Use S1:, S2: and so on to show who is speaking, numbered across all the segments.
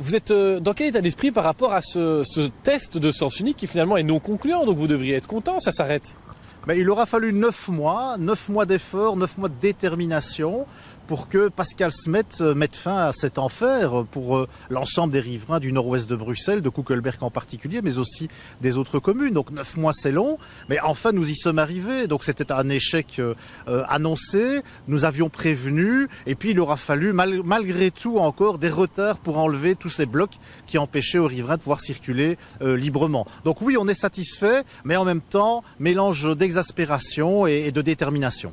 S1: Vous êtes dans quel état d'esprit par rapport à ce test de sens unique qui finalement est non concluant, donc vous devriez être content, ça s'arrête?
S2: Il aura fallu 9 mois d'efforts, 9 mois de détermination pour que Pascal Smet mette fin à cet enfer pour l'ensemble des riverains du nord-ouest de Bruxelles, de Koekelberg en particulier, mais aussi des autres communes. Donc 9 mois c'est long, mais enfin nous y sommes arrivés. Donc c'était un échec annoncé, nous avions prévenu, et puis il aura fallu malgré tout encore des retards pour enlever tous ces blocs qui empêchaient aux riverains de pouvoir circuler librement. Donc oui, on est satisfait, mais en même temps, mélange d'exaspération et de détermination.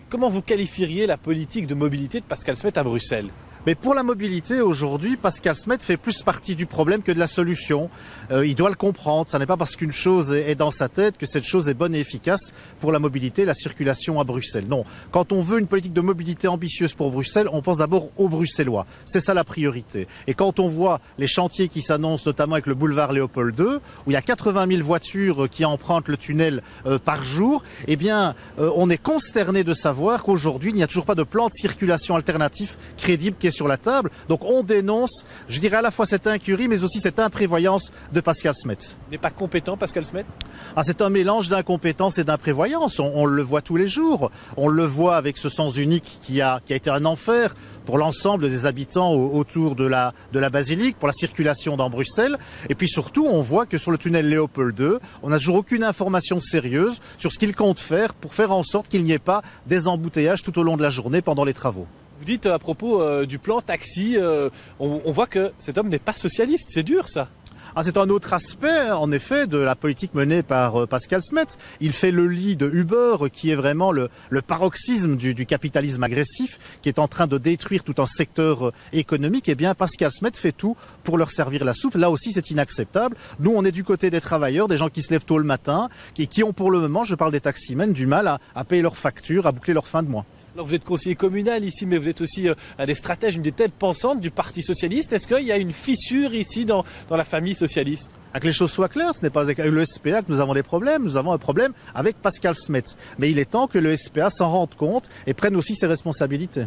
S1: Comment vous qualifieriez la politique de mobilité de Pascal Smet à Bruxelles?
S2: Mais pour la mobilité, aujourd'hui, Pascal Smet fait plus partie du problème que de la solution. Il doit le comprendre. Ça n'est pas parce qu'une chose est dans sa tête que cette chose est bonne et efficace pour la mobilité et la circulation à Bruxelles. Non. Quand on veut une politique de mobilité ambitieuse pour Bruxelles, on pense d'abord aux Bruxellois. C'est ça la priorité. Et quand on voit les chantiers qui s'annoncent, notamment avec le boulevard Léopold II, où il y a 80 000 voitures qui empruntent le tunnel par jour, eh bien, on est consterné de savoir qu'aujourd'hui, il n'y a toujours pas de plan de circulation alternatif crédible qui est sur la table. Donc on dénonce, je dirais à la fois cette incurie, mais aussi cette imprévoyance de Pascal Smet.
S1: Il n'est pas compétent, Pascal Smet?
S2: C'est un mélange d'incompétence et d'imprévoyance. On le voit tous les jours. On le voit avec ce sens unique qui a été un enfer pour l'ensemble des habitants autour de la basilique, pour la circulation dans Bruxelles. Et puis surtout, on voit que sur le tunnel Léopold II, on n'a toujours aucune information sérieuse sur ce qu'il compte faire pour faire en sorte qu'il n'y ait pas des embouteillages tout au long de la journée pendant les travaux.
S1: Vous dites à propos du plan taxi, on voit que cet homme n'est pas socialiste, c'est dur ça.
S2: C'est un autre aspect, en effet, de la politique menée par Pascal Smet. Il fait le lit de Uber, qui est vraiment le paroxysme du capitalisme agressif, qui est en train de détruire tout un secteur économique. Eh bien, Pascal Smet fait tout pour leur servir la soupe. Là aussi, c'est inacceptable. Nous, on est du côté des travailleurs, des gens qui se lèvent tôt le matin, qui ont pour le moment, je parle des taximens, du mal à payer leurs factures, à boucler leur fin de mois.
S1: Alors vous êtes conseiller communal ici, mais vous êtes aussi un des stratèges, une des têtes pensantes du Parti socialiste. Est-ce qu'il y a une fissure ici dans la famille socialiste?
S2: Que les choses soient claires, ce n'est pas avec le SPA que nous avons des problèmes, nous avons un problème avec Pascal Smet. Mais il est temps que le SPA s'en rende compte et prenne aussi ses responsabilités.